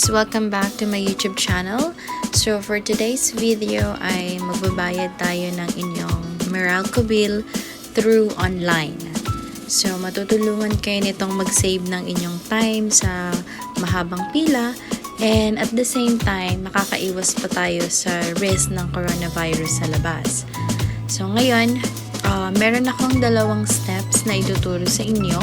guys! Welcome back to my YouTube channel. So for today's video ay magbabayad tayo ng inyong Meralco Bill through online. So matutulungan kayo nitong mag-save ng inyong time sa mahabang pila, and at the same time makakaiwas pa tayo sa risk ng coronavirus sa labas. So ngayon, meron akong dalawang steps na ituturo sa inyo.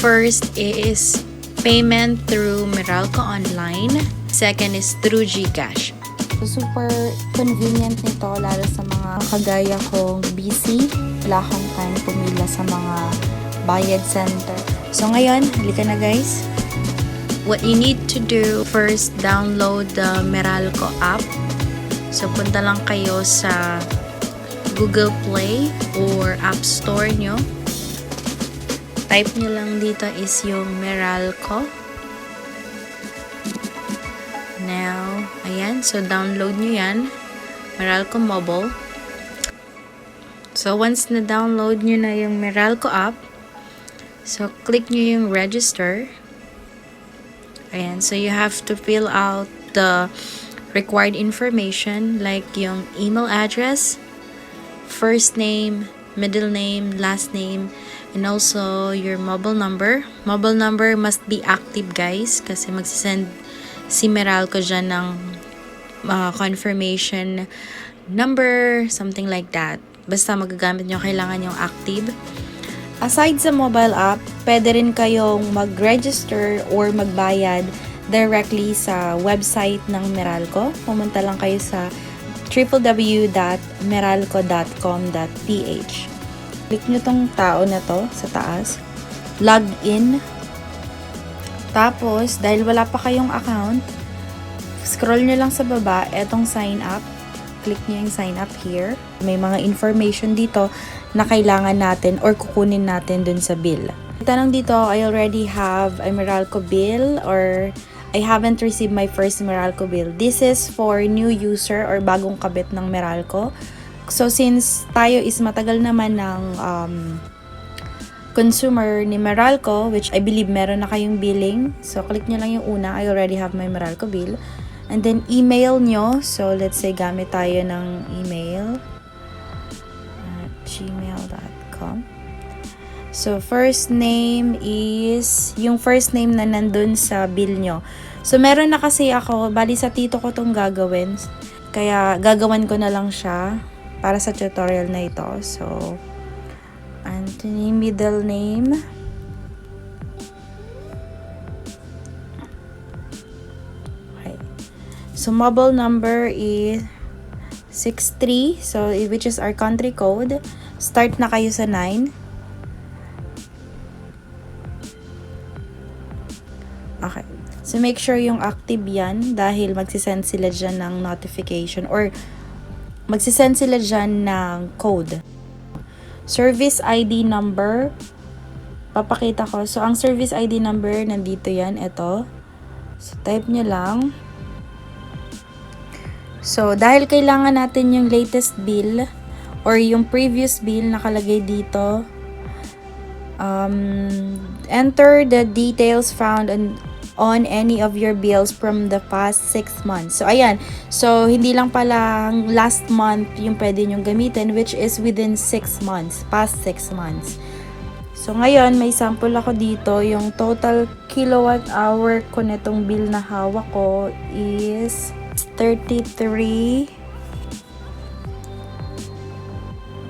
First is payment through Meralco Online. Second is through Gcash. So, super convenient nito lalo sa mga kagaya kong busy. Wala akong time pumila sa mga bayad center. So ngayon, halika na guys. What you need to do, first download the Meralco app. So punta lang kayo sa Google Play or App Store nyo. Type nyo lang dito is yung Meralco. Now, ayan. So, download nyo yan. Meralco Mobile. So, once na-download nyo na yung Meralco app, so, click nyo yung register. Ayan. So, you have to fill out the required information like yung email address, first name, middle name, last name, and also your mobile number. Mobile number must be active guys kasi magsisend si Meralco dyan ng confirmation number, something like that. Basta magagamit nyo, kailangan yung active. Aside sa mobile app, pwede rin kayong mag-register or magbayad directly sa website ng Meralco. Pumunta lang kayo sa www.meralco.com.ph. Click nyo tong tao na to sa taas. Log in. Tapos, dahil wala pa kayong account, scroll nyo lang sa baba, etong sign up. Click nyo yung sign up here. May mga information dito na kailangan natin or kukunin natin dun sa bill. Tanong dito, I already have a Meralco bill or I haven't received my first Meralco bill. This is for new user or bagong kabit ng Meralco. So, since tayo is matagal naman ng consumer ni Meralco, which I believe meron na kayong billing. So, click nyo lang yung una. I already have my Meralco bill. And then, email nyo. So, let's say gamit tayo ng email. gmail.com. So, first name is yung first name na nandun sa bill nyo. So, meron na kasi ako, bali sa tito ko tong gagawin. Kaya, gagawan ko na lang siya para sa tutorial na ito. So, Anthony, middle name. Okay. So, mobile number is 63. So, which is our country code. Start na kayo sa 9. Okay. So, make sure yung active yan dahil magsisend sila dyan ng notification or magsisend sila dyan ng code. Service ID number. Papakita ko. So, ang service ID number, nandito yan. Ito. So, type nyo lang. So, dahil kailangan natin yung latest bill or yung previous bill nakalagay dito, enter the details found on any of your bills from the past 6 months. So, ayan. So, hindi lang pala last month yung pwede nyong gamitin, which is within 6 months. Past 6 months. So, ngayon, may sample ako dito. Yung total kilowatt hour ko netong bill na hawak ko is 33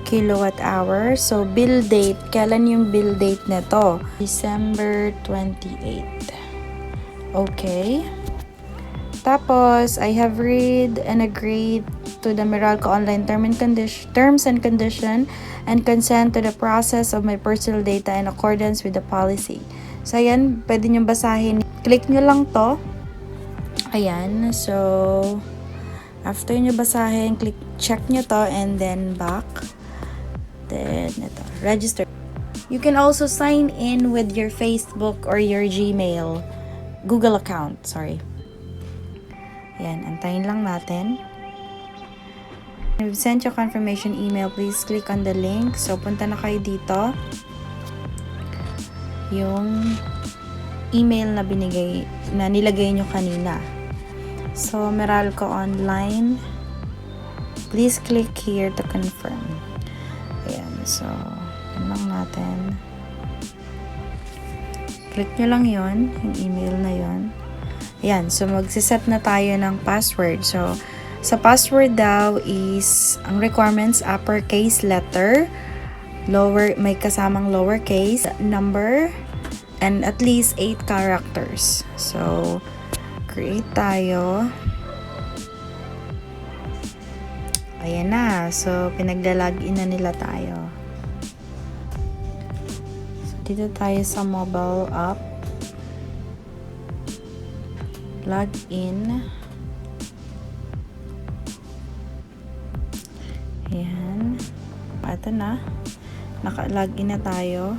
kilowatt hour. So, bill date. Kailan yung bill date neto? December 28. Okay. Tapos, I have read and agreed to the Meralco Online terms and condition and consent to the process of my personal data in accordance with the policy. So, ayan. Pwede nyo basahin. Click nyo lang to. Ayan. So, after nyo basahin, check nyo to and then back. Then, ito. Register. You can also sign in with your Facebook or your Gmail. Google account, sorry. Ayan, antayin lang natin. If you sent your confirmation email, please click on the link. So, punta na kayo dito. Yung email na nilagay nyo kanina. So, Meralco Online. Please click here to confirm. Ayan. So, yun lang natin. Click nyo lang yon, yung email na yon. Ayan. So, magsiset na tayo ng password. So, sa password daw is, ang requirements, uppercase letter, may kasamang lowercase, number, and at least 8 characters. So, create tayo. Ayan na. So, pinaglalagin na nila tayo. So, dito tayo sa mobile app. Login. Ayan. Ito na. Naka-login na tayo.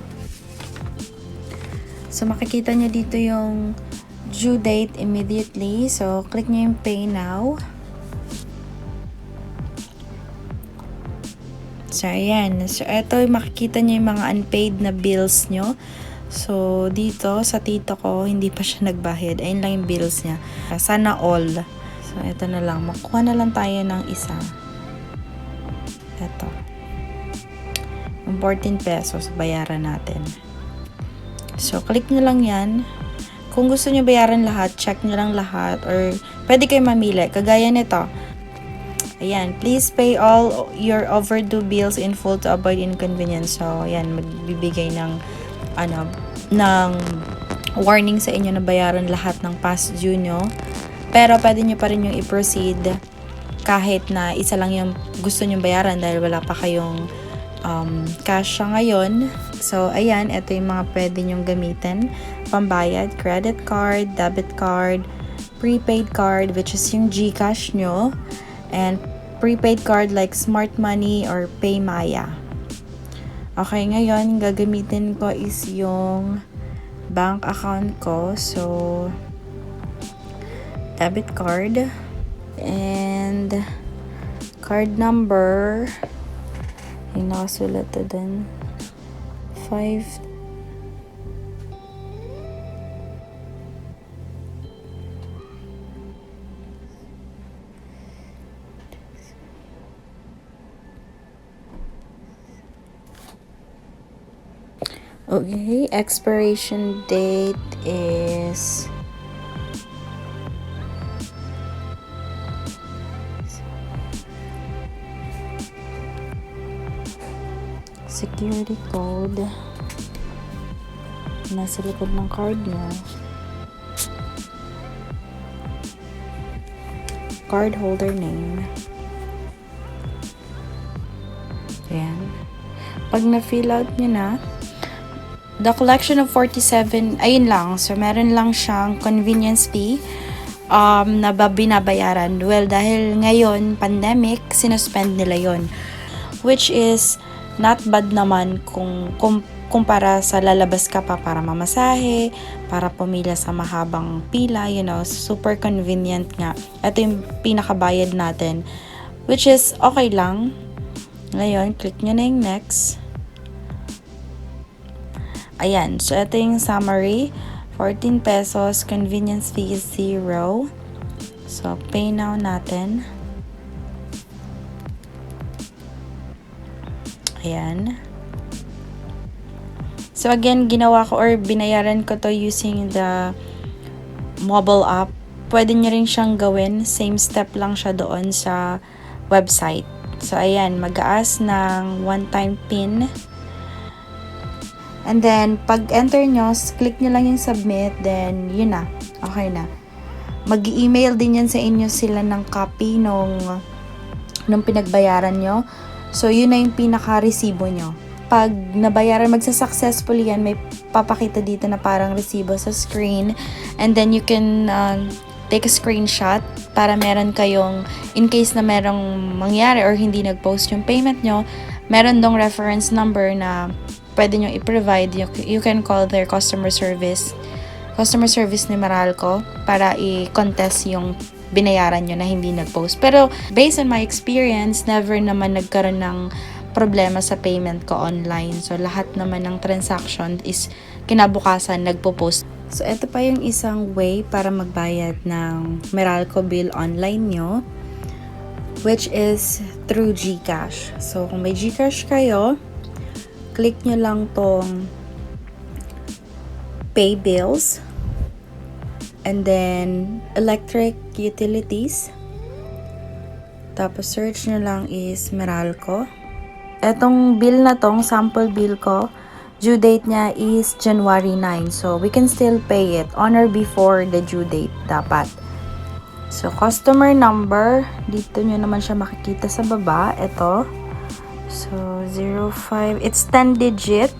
So, makikita nyo dito yung due date immediately. So, click nyo yung pay now. So, ayan. So, ito, makikita nyo yung mga unpaid na bills nyo. So, dito, sa tito ko, hindi pa siya nagbayad. Ayun lang yung bills niya. Sana all. So, ito na lang. Makuha na lang tayo ng isa. Ito. 14 pesos. Bayaran natin. So, click nyo lang yan. Kung gusto nyo bayaran lahat, check nyo lang lahat. Or, pwede kayo mamili. Kagaya nito. Ayan, please pay all your overdue bills in full to avoid inconvenience. So, ayan, magbibigay ng warning sa inyo na bayaran lahat ng past due nyo. Pero, pwede nyo pa rin yung i-proceed kahit na isa lang yung gusto nyo bayaran dahil wala pa kayong cash sa ngayon. So, ayan, ito yung mga pwede nyong gamitin. Pambayad, credit card, debit card, prepaid card, which is yung Gcash nyo. And prepaid card like Smart Money or PayMaya. Okay, ngayon, gagamitin ko is yung bank account ko. So, debit card. And, card number. Yung nakasulat na din. 5. Okay, expiration date is security code nasa likod ng card nyo, card holder name. Ayan. Pag na-fill out nyo na, the collection of 47, ayun lang. So, meron lang siyang convenience fee na binabayaran. Well, dahil ngayon, pandemic, sinuspend nila yon, which is not bad naman kung kumpara sa lalabas ka pa para mamasahe, para pumila sa mahabang pila, super convenient nga. Ito yung pinakabayad natin, which is okay lang. Ngayon, click nyo na yung next. Ayan, so ito yung summary. 14 pesos, convenience fee is 0. So, pay now natin. Ayan. So, again, ginawa ko or binayaran ko to using the mobile app. Pwede nyo rin siyang gawin. Same step lang siya doon sa website. So, ayan, mag-aas ng one-time PIN. And then, pag enter nyo, click nyo lang yung submit, then, yun na. Okay na. Mag-email din yan sa inyo sila ng copy nung pinagbayaran nyo. So, yun na yung pinaka-resibo nyo. Pag nabayaran, magsa-successful yan, may papakita dito na parang resibo sa screen. And then, you can take a screenshot para meron kayong, in case na merong mangyari or hindi nag-post yung payment nyo, meron dong reference number na pwede nyo i-provide. You can call their customer service ni Meralco para i-contest yung binayaran nyo na hindi nag-post. Pero based on my experience, never naman nagkaroon ng problema sa payment ko online. So lahat naman ng transaction is kinabukasan nagpo-post. So, ito pa yung isang way para magbayad ng Meralco Bill Online nyo, which is through Gcash. So, kung may Gcash kayo, click nyo lang tong Pay Bills, and then Electric Utilities. Tapos, search nyo lang is Meralco. Etong bill na tong, sample bill ko, due date niya is January 9. So, we can still pay it on or before the due date dapat. So, customer number, dito nyo naman siya makikita sa baba. Ito. So, 05. It's 10 digit.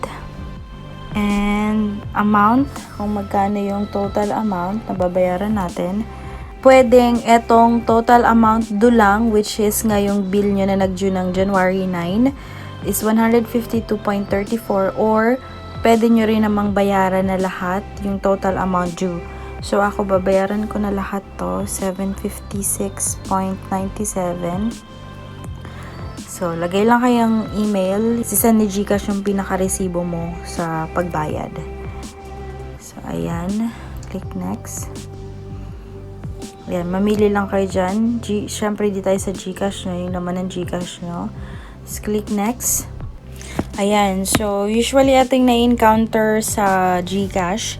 And amount, kung magkano yung total amount na babayaran natin. Pwedeng etong total amount dulang, which is ngayong bill nyo na nag-due ng January 9, is 152.34, or pwede nyo rin namang bayaran na lahat yung total amount due. So, ako babayaran ko na lahat to, 756.97. So, lagay lang kayong email, sisend ni Gcash yung pinaka-resibo mo sa pagbayad. So, ayan, click next. Ayan, mamili lang kayo dyan. Siyempre, di tayo sa Gcash nyo. Yung naman ng Gcash nyo. Just click next. Ayan. So, usually, ating na-encounter sa Gcash.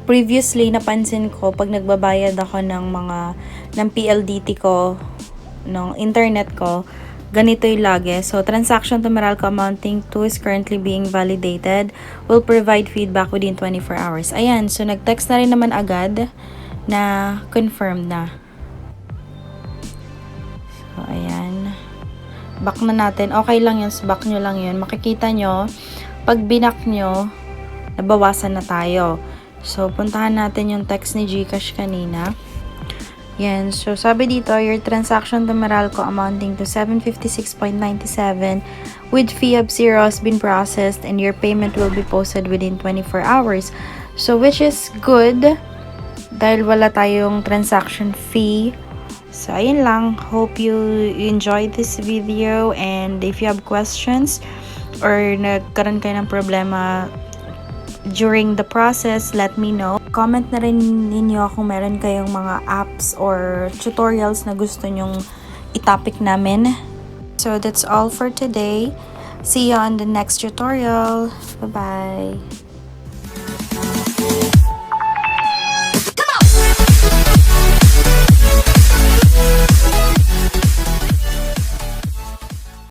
Previously, napansin ko, pag nagbabayad ako ng PLDT ko, ng internet ko, ganito yung lagi. So, transaction to Meralco amounting to is currently being validated. Will provide feedback within 24 hours. Ayan. So, nag-text na rin naman agad na confirm na. So, ayan. Back na natin. Okay lang yun. Back nyo lang yun. Makikita nyo, pag binak nyo, nabawasan na tayo. So, puntahan natin yung text ni Gcash kanina. Yan. So, sabi dito, your transaction to Meralco amounting to 756.97 with fee of 0 has been processed and your payment will be posted within 24 hours. So, which is good dahil wala tayong transaction fee. So, ayun lang. Hope you enjoyed this video, and if you have questions or nagkaroon kayo ng problema during the process, let me know. Comment na rin ninyo kung meron kayong mga apps or tutorials na gusto nyong itopic namin. So, that's all for today. See you on the next tutorial. Bye-bye!